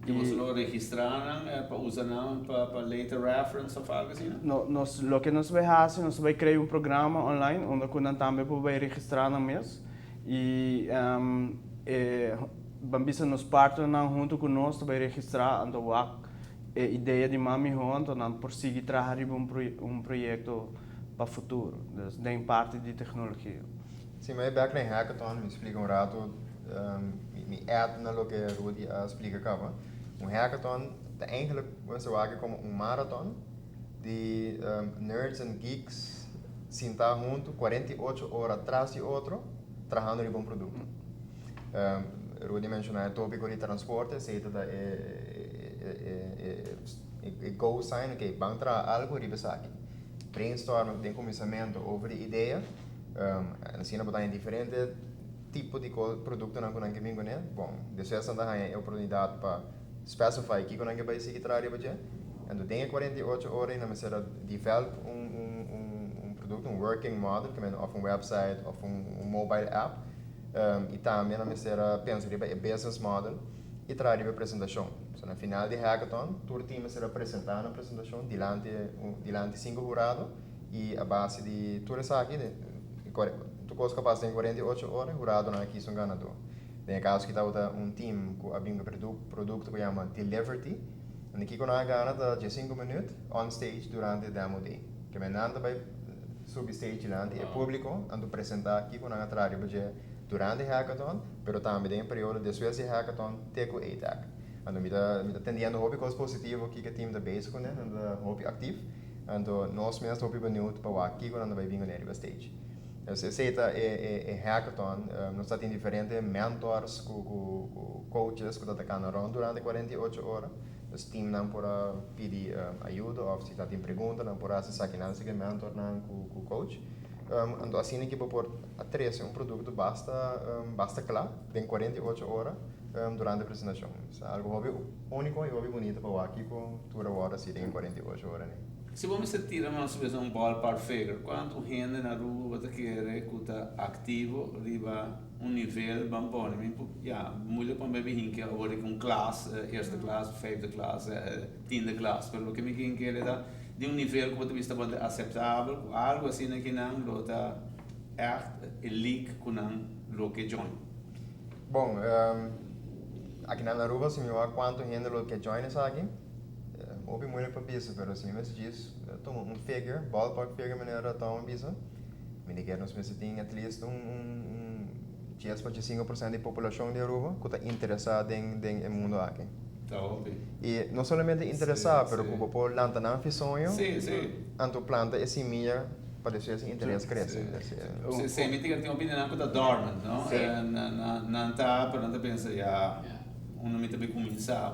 E você não registraram para usar para later reference ou algo assim?
Nós, o que nós vamos fazer, nós vamos criar programa online onde nós também podemos registrar na mês e vamos nos partners junto com nós para registrar então a ideia de mami então nós por seguir trabalhar projeto para o futuro, em parte de tecnologia.
Sim, mas back na hackathon me explica rato, me add na lo que Rudy explica acaba. Hackathon é eigenlijk você vai como marathon de nerds and geeks sentar junto 48 horas atrás de outro trabalhando em bom produto. Rudy mencionou o tópico de transporte, seita da go sign, ok, vamos trazer algo de aqui. Brainstorm de começamento over de ideia, assim não botar em diferente tipo de produto não que vem com ele. Bom, depois anda a oportunidade para specify o que que vai seguir trabalhar para gente. Então tem 48 horas na mesa develop produto, working model, que é of website, of mobile app, e também na mesa pensa em business model e trabalhar a apresentação. So, no final de hackathon, todo o time será apresentado na apresentação diante de 5 jurados e a base de tudo isso aqui, tu coisa capaz de 48 horas, jurado não aqui são ganador. Tem caso que está time que abre produto que chama Delivery, e aqui quando a gana de 5 minutos on stage durante o demo day. Que me nada vai subir stage diante é público, ando apresentar aqui quando a trabalha durante o hackathon, mas também tem período depois do hackathon teco ATAC. Ando me tá tendendo hobby coisa positivo que o time da base com né, ando hobby ativo, ando nós mesmos hobby bonito para aqui quando ando vai vir no stage. Essa é hackathon, nós temos diferentes mentors, coaches que estão around durante 48 horas. O time não pode pedir ajuda, ou se tem pergunta, não pode acessar que não se mentor não com o coach. Então assim que pode atrair produto basta claro, tem 48 horas durante a apresentação. É algo único e hobby bonito para aqui com toda hora se tem 48 horas. Né?
Se vamos tirar mais ou menos ballpark figure, quanto gente na rua que está ativo, arriba nível bom, muito para mim que agora com classe, eerste classe, vijfde classe, tiende classe, pelo que me que ele dá de nível que você está aceitável, algo assim que não lota leak com lo que join.
Bom, aqui na Aruba se me vai quanto gente lo que join essa aqui. Houve muito para isso, mas assim, mas diz, tomo figure, ballpark figure, maneira tão bisa. Me diga nós mas tem at least 10% da população de Aruba que está interessada em mundo aqui.
Tá óbvio.
E não somente interessado, mas que por planta não faz sonho.
Sim, sim.
Anto planta é semilla para esse interesse crescer.
Sim, me diga tem opinião que está dormant, não? Não está, para não pensar já, não me também começar,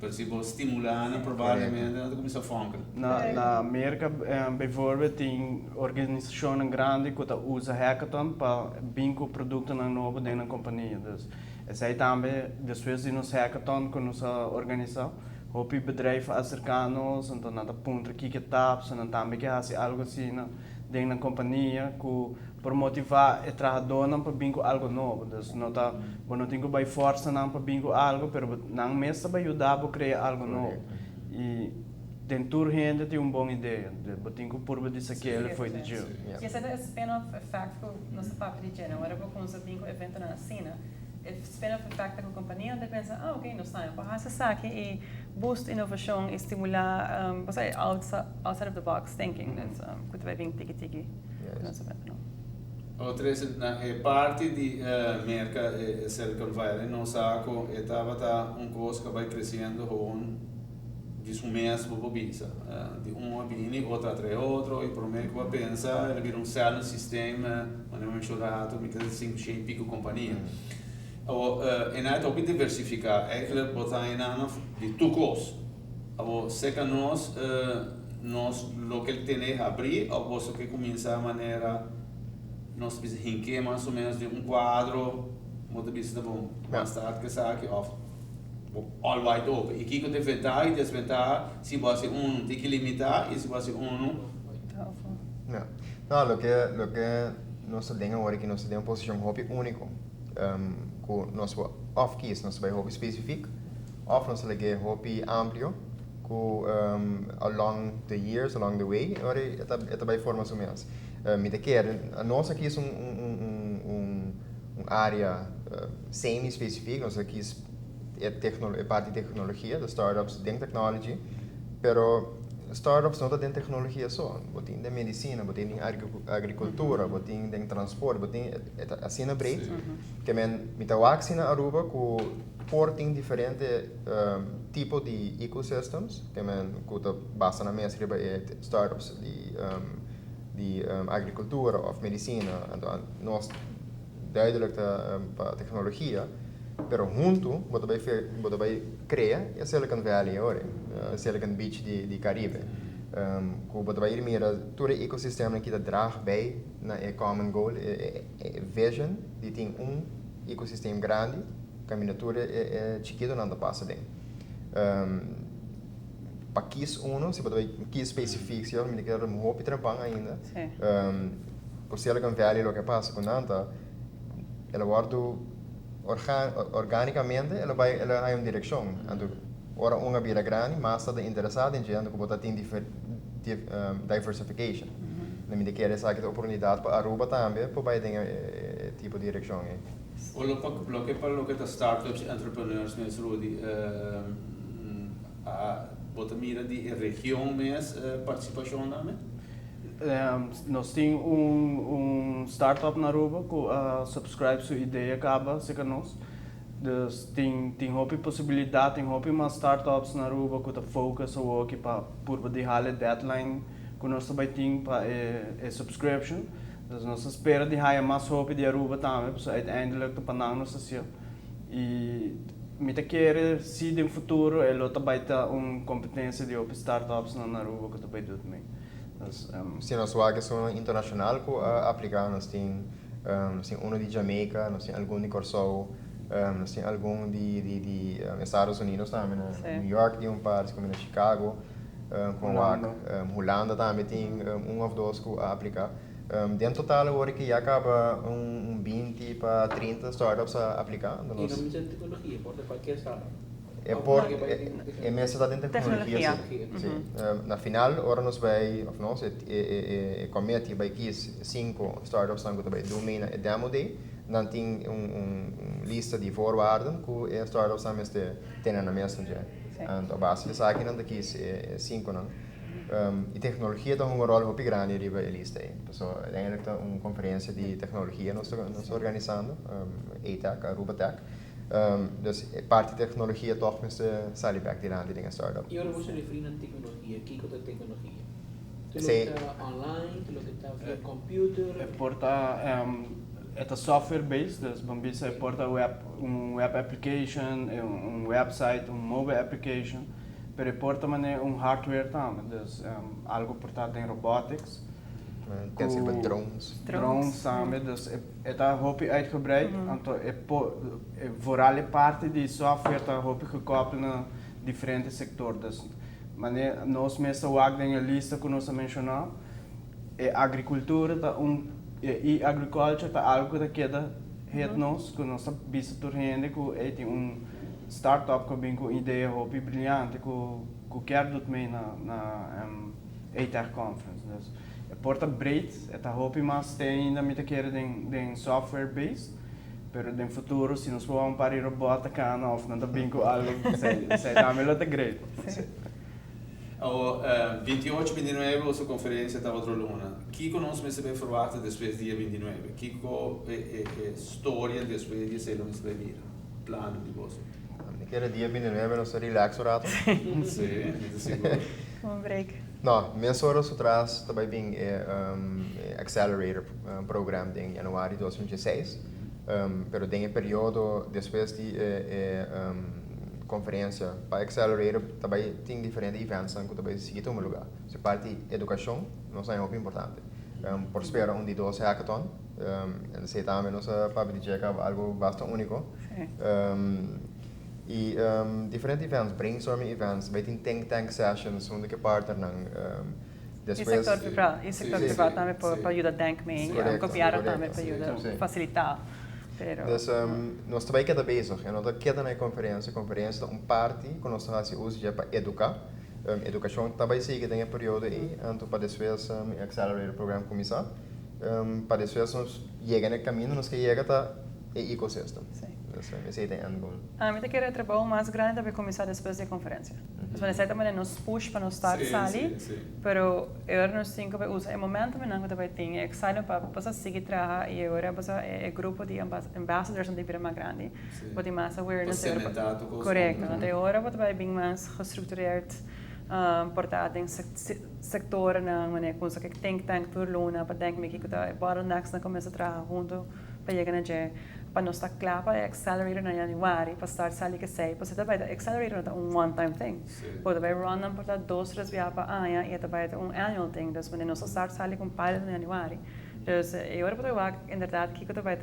per si può stimolare probabilmente dat comincia a funkelen.
Na Amerika bijvoorbeeld die organisationen grande que usa hackathon para bingo produtos na nova dentro da companhia. Dus zij também depois de nos hackathon que nos organiza, hopi bedrijven acercanos, então nada ponto aqui que taps, então também que hace algo assim dentro da companhia que por motivar o trabalhador para bingo algo novo. Dus nota, não tenho by força não para bingo algo, pero não mesmo para ajudar a criar algo novo. E dentro gente tem boa ideia. Botinho por disso aquele foi de Gil.
E esse é o spin-off effect que nós papo de gênero. Agora vou com bingo evento na cena. O spin-off effect da companhia onde pensa, ok, nós estamos para essa saque e boost inovação e estimular, você outside of the box thinking. Que vai vir tiki-tiki.
Outra é parte de merca Silicon Valley, não saco, estava coisa que vai crescendo com de um mês para bisa, de uma bini, outra atrás outro, e por meio que vai pensar, ele vira certo sistema, onde é mensurado, me quer dizer, 5 pico companhia. E na época diversificar, eigenlijk botar em ano de toekomst. Se que nós lo que tem a abrir, ou você que começar a maneira nós precisamos mais ou menos de quadro, muito vista bom, mais tarde que sabe all wide open. E que tem vantagem e desvantagem, se você tem que limitar e se você
não, lo que nós temos agora que nós temos uma posição hobby único, com nós off keys nós vai hobby específico, off nós lege hobby amplo, com along the years, along the way, agora é vai forma so mesmo. Me quer, nós aqui é área semi-específica, nós aqui é parte de tecnologia, de startups dentro de tecnologia, pero startups não tem tecnologia só, tem de medicina, tem de agricultura, tem de transporte, tem assim na breed, que me tá assim na Aruba com porting diferente tipo de ecosystems, que tá basta na mesa startups de agricultura of medicina, então nós duidelijk para tecnologia, pero junto wat wij criar é Silicon Valley hoor, Silicon Beach de Caribe, wat wij hiermee todo o ecossistema que draagt bij na common goal, vision, die tem ecossistema grande, que a miniatura é chiquito não passa bem. Para quis se você quis específico, se eu me quero roupa trampang ainda. Com Silicon Valley o que passa com Nanta, ela guarda organicamente, ela vai em direção. Então, ora uma bira grande, mas está interessada em gente que botar tem diversification. Na minha quer essa oportunidade para Aruba também, para vai ter tipo de direção.
O lo que startups, entrepreneurs, mesmo Rudy, bota mira de região mesmo participação também?
Nós temos startup na Aruba que subscribe sua ideia acaba se que nós tem hobby possibilidade tem hobby mas startups na Aruba que focus o que para por de hale deadline que nós também tem para subscription dus nós espera de hire mais hobby de Aruba também para uiteindelijk para nós assim e me quer se no futuro ela também tá competência de startups na Aruba que também do também.
Sim, nós somos internacional que aplicar, nós temos de Jamaica, nós temos algum de Corsol, nós temos algum de Estados Unidos também, New York tem par, como em Chicago, com Holanda também tem of dois que aplicar. Dentro total agora que já acaba 20 para 30 startups a aplicar.
E não precisa de tecnologia, pode qualquer startup.
É mesmo da tecnologia. Na final, agora nós vai, comete vai que 5 startups que vai domina a demo day, não tem lista de voorwaarden que as startups também têm na Messenger. Então, base disso aqui não daqui 5 não. E tecnologia tem rol muito grande ali na lista. Então, eigenlijk uma conferência de tecnologia nós organizando, ATEC, Aruba Tech. Dus parte de tecnologia toch met de Salibak die aan die start-up.
E agora você refere à tecnologia, que é a tecnologia? Tu lo está online, tu lo está via computer?
Porta é software based, dus Bambisa porta web application, website, mobile application, pero porta hardware também, dus algo portado em robotics.
Tem sido drones.
Drones também, dus é hopi uitgebreid, vooral parte de software tá hopi gekoppeld na diferentes sectores. Dus nós mesmo wagden a lista que nós mencionamos, agricultura tá e agriculture tá algo que queda het nós, que nós bisa turhende que tem startup que vem com ideia hopi brilhante que quer do também na ATEC conference. Dus porta breed, é hopi mas tem ainda muita queira de software based, pero no futuro se nós vamos para robota cana ou não tá bem com algo, sei também lá tá great.
O 28 e 29 a sua conferência estava outra luna. Que conosco se bem formato depois dia 29? Que história depois de ser não se vir? Plano de você?
Naquele dia 29 nós relax o rato.
Sim, seguro.
Um break.
Não, minhas horas atrás também bem accelerator program em januário de 2016. Pero tem período depois de conferência para accelerator também tem diferentes eventos que também se em um lugar. Se parte educação, nós é muito importante. Por esperar de 12 hackathon, se também nós para dizer algo bastante único. E diferentes eventos, brainstorming events, vai ter think tank sessions onde que partner
E sector privado também para ajudar tank me, copiar também para ajudar facilitar.
Dus nós também queda bezig en nós queda na conferência parte que nós fazemos uso para educar. Educação também sigue tem período aí, então para depois accelerator program começar. Para depois nós chega no caminho, nós que chega tá ecosistema. Esse é o end goal.
A gente quer trabalhar mais grande para começar depois da conferência. Mas de maneira nos push para nos estar ali, pero eu nos tenho que usar o momento que nós também tem é exciting para você seguir trabalhar e agora você é grupo de ambassadors de bem mais grande, para ter mais awareness. Correto. Até agora você vai bem mais reestruturado, portado em sector na maneira como você tem tank por luna para tank me que tá bottlenecks na começa a trabalhar junto para chegar na para nós estar claro para accelerator na januário para estar sali que sei para você também accelerator é one-time thing pode vai run não para 2-3 vezes para ano e também é annual thing então quando nós estar sali com pilot na januário então eu agora para eu em verdade que também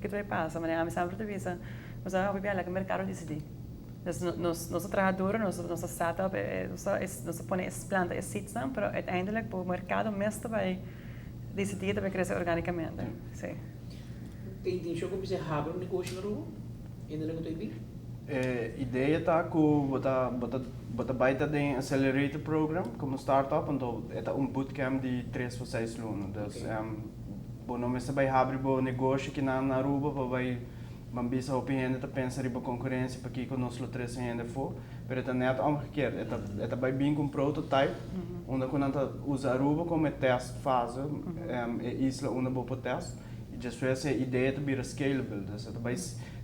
que vai passar mas a mim sempre te visa mas a bem lá que o mercado decide nós trabalhadores nossa startup nós põe esse planta esse sistema para uiteindelijk para o mercado mesmo vai decidir também crescer organicamente sim.
Tem show como você abre negócio na rua? Ainda não tem bem?
Ideia tá que bota baita de accelerator program como startup então é bootcamp de 3 ou 6 alunos. Dus bom não se vai abrir bom negócio que na rua para vai bambisa opinião tá pensar riba concorrência para que conosco 3 ainda for, pero tá net omgekeerd. É vai bem com prototype onde quando usa a rua como test fase isla onde vou test. Depois a ideia também é scalable, então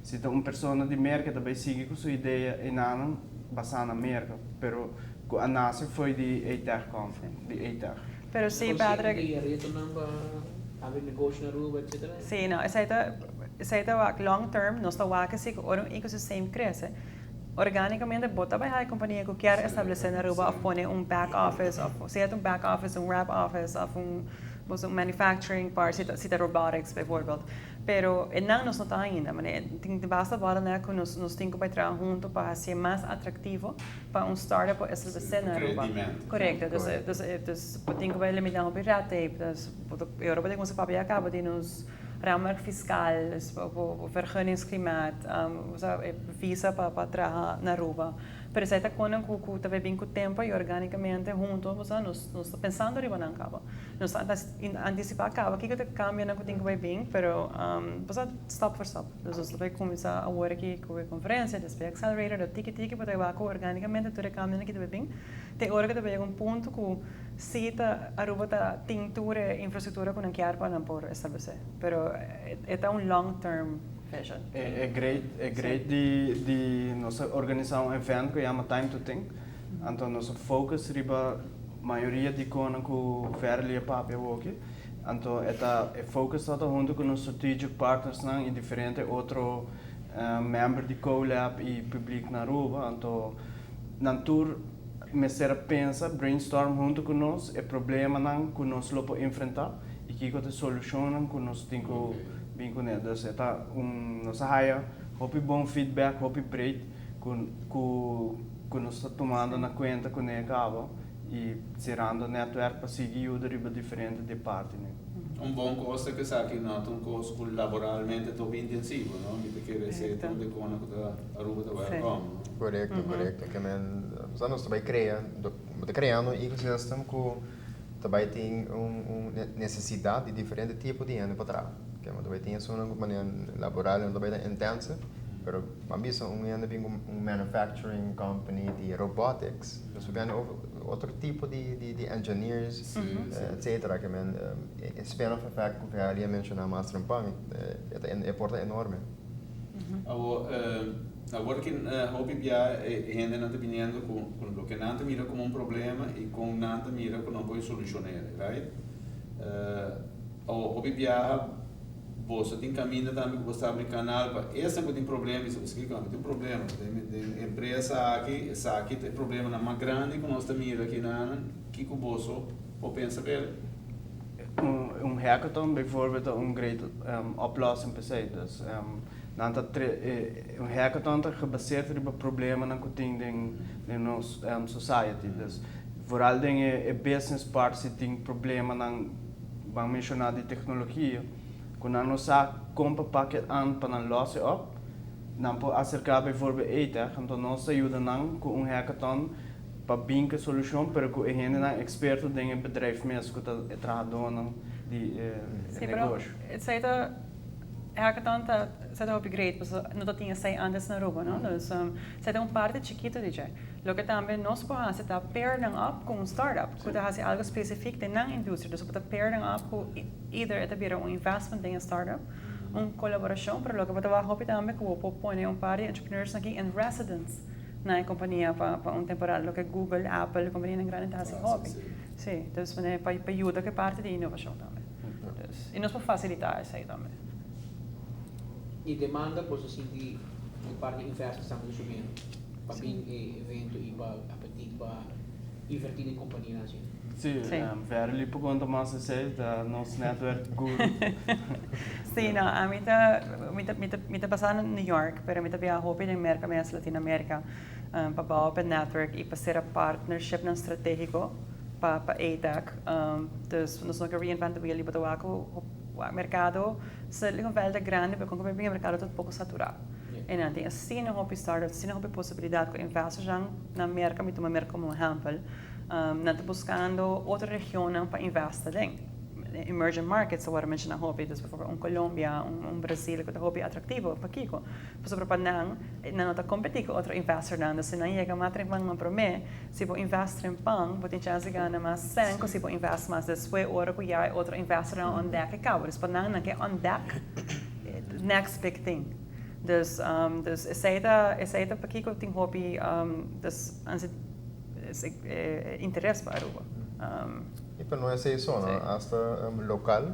se tem uma pessoa de mercado também sigue com sua ideia e não basada na mercado, pero a nossa foi de ATEC conference, de ATEC.
Pero sim, Patrick.
E a retornar para abrir negócio na rua, etc.
Sim, não, essa é long term, nós estamos aqui que o ecossistema cresce. Organicamente, bota vai a companhia que quer estabelecer na rua, pôr back office, seja back office, wrap office, manufacturing part, se robotics bijvoorbeeld. Pero não nós não está ainda, mas tem basta agora né que nós temos que trabalhar junto para ser mais atrativo para startup estabelecer na rua. Correto. Dus tem que limitar o red tape, dus Europa tem que papel acaba de nos raamwerk fiscaal, o vergunningsklimaat, visa para trabalhar na rua. Pero isso está quando que também bem com o tempo e organicamente junto, nós estamos pensando riba não acaba. Nós antecipar acaba, que cambia não tem que vai bem, pero stop for stop. Nós vai começar a work aqui com a conferência, depois accelerator, do tiki para trabalhar organicamente tudo cambia que também bem. Tem hora que também ponto que se a rua tem toda infraestrutura que não quer para não por estabelecer. Pero é long term vision.
É great de nossa organizar evento que chama Time to Think. Então nosso focus riba maioria de coisas que verlia papel aqui. Então, é focusado junto com os strategic partners e diferentes outros membros de CoLab e público na Aruba. Então, na tour, me será pensa, brainstorm junto com nós, é problema que nós podemos enfrentar e que nós solucionamos que nós temos bem com eles. Então, nós haya, hope bom feedback, hope break, que nós estamos tomando na conta com ele acaba e tirando o network para seguir o deriva diferente de parte.
Bom costo que sa que não um custo laboralmente tão intensivo, não? Me que receita de cona que a Aruba vai como.
Correto, correto. Que nós também criando um ecossistema que também tem necessidade de diferentes tipos de gente para trabalhar. Que também tem uma maneira laboral também intensa, mas ambis manufacturing company de robotics, dus we gaan outro tipo de engineers, etc. Que spin-off effect que você mencionou mais trampang, é porta enorme.
Agora que hobby já gente não está vindo com o que não mira como problema e com não mira como não pode solucionar, right? Hobby já você tem caminho também que você está brincando para esse não tem problema, isso você tem problema, tem empresa aqui tem problema na mais grande que nós mira aqui na que o você pode pensar ver.
Hackathon bijvoorbeeld great oplossing per se. Dus hackathon is gebaseerd op problemen que tem in nossa society. Dus vooral dingen business parts que tem problemas vamos mencionar de tecnologia. Quando nós compra packet aan para lossen op, dan po acercar bijvoorbeeld eten, então nós ajuda com hackathon para binka solução, pero que a gente é experto em bedrijf mesmo que está trabalhando de negócio.
Sim, pero hackathon está upgrade, porque não tinha saído antes na Aruba, não? Então, é parte chiquito de já. Lo que também nós podemos fazer é pairing up com startup, que fazer algo específico na indústria, então podemos pairing up com either é investment em startup, colaboração, para lo que podemos também que vou pôr par de entrepreneurs aqui em residence na companhia para temporada, lo que Google, Apple, companhia grande tá assim hobby. Sim, então para ajudar que parte de inovação também. E nós podemos facilitar isso aí também.
E demanda, você sente parte de investimento estamos subindo para evento e para apetite para investir em companhia assim.
Sim, verli por conta mais de nosso network Google.
Sim, não, a mim tá passando em New York, pero mim tá viajando para América, mais Latinoamérica, para bawa para network e para ser a partnership não estratégico para ADAC. Então, nós não queremos reinventar o wheel, para o mercado se liga velha grande, porque como bem o mercado está um pouco saturado. E não tem assim não hobby startup, assim não hobby possibilidade que investir já na América, me toma América como exemplo, não está buscando outra região para investir em emerging markets, agora mencionar hobby, por exemplo, Colômbia, Brasil, que é hobby atrativo para Kiko, por exemplo, para não está competir com outro investor não, se não chega mais tranquilo para mim, se vou investir em pão, vou ter chance de ganhar mais 5, se vou investir mais depois, hora que já outro investor on deck acaba, mas para não que on deck, next big thing. Dus essa é para Kiko tem hobby, dus interesse para Aruba.
E para nós é isso, hasta local,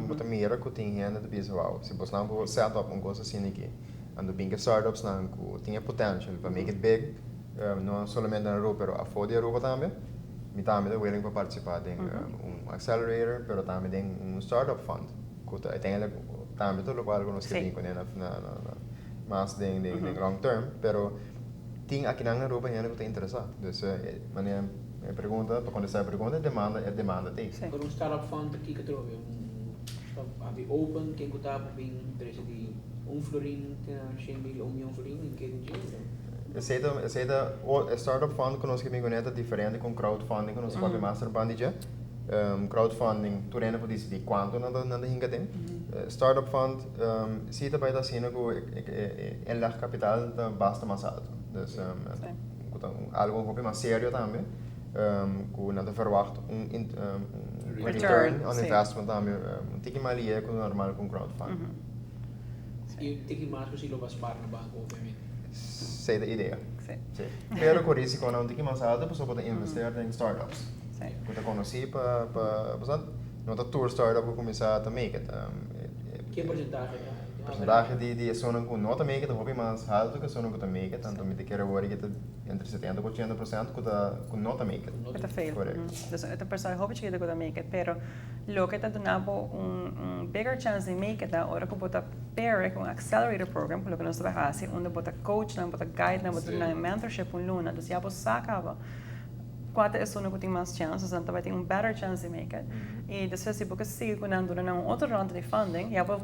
você mira que tem gente de visual. Se você não set up uma coisa assim aqui, ando bem que startups não tem potential para make it big, não somente na Aruba, mas fora de Aruba também. Me também é willing para participar de accelerator, mas também tem startup fund. Que tem também todo qual que nós queremos na mas de long term, pero tem aqui na Aruba gente que está interessado. Então, a pergunta, para contestar a pergunta, demanda tem.
Por startup fund aqui que trouxe, open, quem que está bem interesse de florim, 100 mil, 1 milhão florim, em que dinheiro?
Essa startup fund que nós queremos é diferente com crowdfunding que nós fazemos master bandija. Crowdfunding, tu rende por decidir quanto nada hinga tem. Startup fund, se também está sendo que o capital basta mais alto. Então, algo um pouco mais sério também. Que não verwacht return on investment também um pouquinho mais ali que o normal com crowdfunding.
E tem que mais possível para no banco, obviamente.
Sei da ideia. Sim. Pero com risco não tem que mais alto, a pessoa pode investir em startups. Que eu conheci para nota tour startup que começar a make it.
Que porcentaje?
Percentage de zona com nota make it, hobby mais alto que zona que make it, tanto me te quero agora que entre 70 e 80% com nota make it.
Ito fail.
Correct.
So, ito personal hope kita ko make it. Pero, lo kita donabo un bigger chance de make it, ora ko bota pair kung accelerator program, lo que nós trabalhamos, onde bota coach, bota guide, bota mentorship, luna, dus já você sacava. Quatro é sono que tem mais chances, então vai ter better chance de make it. E depois se você seguir com outra ronda de funding, já vai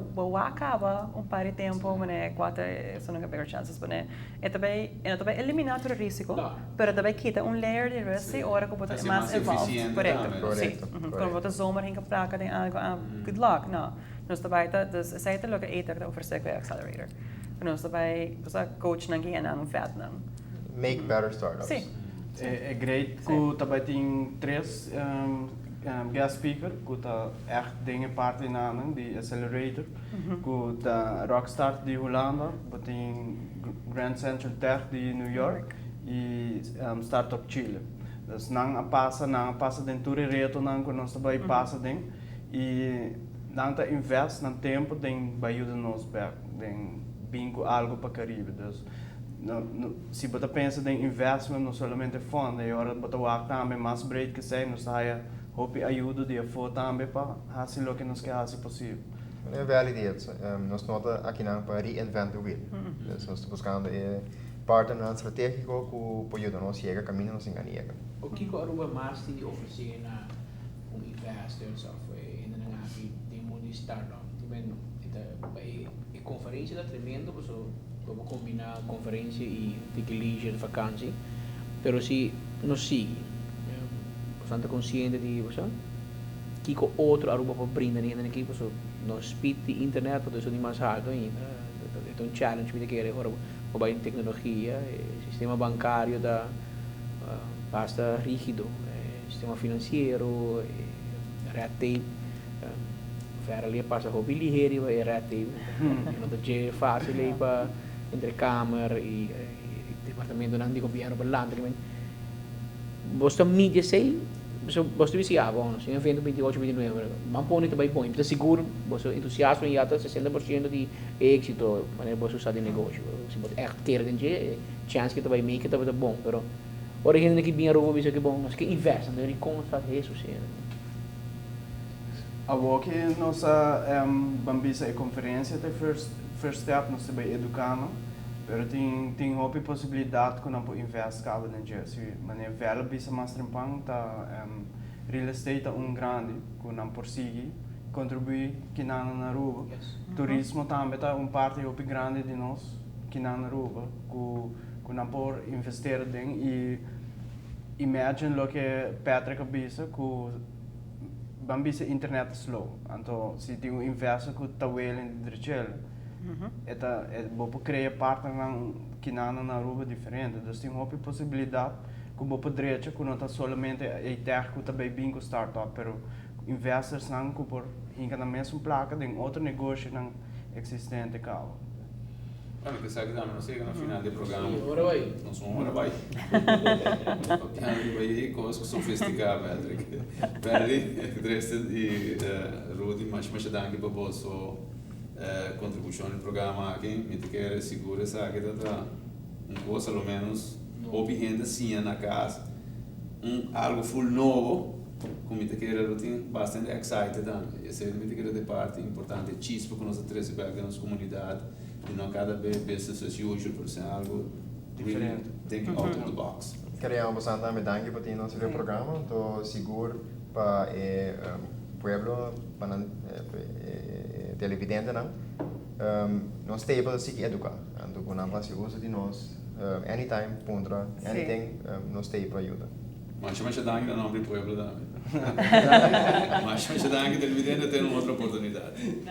acabar par de tempo, mas quatro é sono que bigger chances, mas é também eliminar todo o risco, mas também quita layer de risco e ora que você mais involved, correto? Quando você zomer hinka placa tem algo, good luck, não. Nós também dus sei te look at dat over segue accelerator. Nós também você coach nangi en aan vet nan.
Make better startups.
Sim.
É great que também tem 3 guest speakers que tá echt dingen parte namen die accelerator, que da Rockstart de Holanda, tem Grand Central Tech de New York e Startup Chile. Dus nang passa dentro do reto nang que nós também passa den e nang tá invest no tempo den vai ajudar nós back den bingo algo para Caribe. Dus se você pensa em investment, não somente fundo, e agora você vai também mais break que sei, nós aí hope ajuda de for também para fazer o que nós queremos possível.
É validade. Nós nota aqui não para reinvent o wheel. Nós estamos buscando partner estratégico que pode ajudar nós chegar caminho nós enganar.
O que a Aruba mais te oferece na investors of ainda não há tem muito startup, também a conferência da tremendo, vamos combinar conferência e leisure, vakantie, pero se nos sigue, bastante consciente de que outro Aruba pode brindar ainda aqui, no speed de internet, tudo isso de mais alto ainda, é um challenge que quer agora, mobile tecnologia, sistema bancário da basta rígido, sistema financeiro, red tape, ver ali passa hobby ligeiro e red tape, não é fácil aí para entre Câmara e Departamento de Governo para lá, você mídia sei, você disse bom, se evento 28, 29, mas põe também bom, então seguro, você entusiasmo e até 60% de êxito, mas você usar de negócio, se você quer ter chance que vai make também bom, pero ora gente que bem arroba isso que bom, mas que investe, não é como faz isso sim.
Agora que nossa bambisa é conferência de first step nós também educamos, pero tem outra possibilidade que nós podemos investir cada dia. Se maneira velha bisa mais trempang tá real estate grande que nós perseguir contribuir que na Aruba. Turismo também tá parte outra grande de nós que na Aruba que nós por investir em e imagine lo que Patrick bisa que bambisa internet slow, então se tem investir que tá well em direção eta bopo cria parte que na Aruba diferente, dus tem uma possibilidade que bopo direito que não tá somente a terra que também bem com startup, pero investors não que por hinca na mesma placa de outro negócio não existente cá.
Bueno, que sabe que não chega no final do programa.
Agora vai.
Nós vamos agora vai. Vai coisas sofisticadas, Patrick. Perdi, resto de Rudy, mas danke para você contribuição no programa aqui. Me quer segura sabe que tá coisa pelo menos ouvi gente assim na casa, algo full novo. Como te quer Rudy, bastante excited também. Esse me quer de parte importante, chispa com nossa três back da nossa comunidade. E não cada vez business as usual, por ser algo diferente, thinking out of the box.
Queríamos bastante danke por ti nosso programa, tô seguro para pueblo, para televidente não. Nós temos para se educar, então quando nós usa de nós, anytime, pontra, anything, nós temos para ajuda.
Mas danke no nome do pueblo também. Mas danke televidente tem uma outra oportunidade.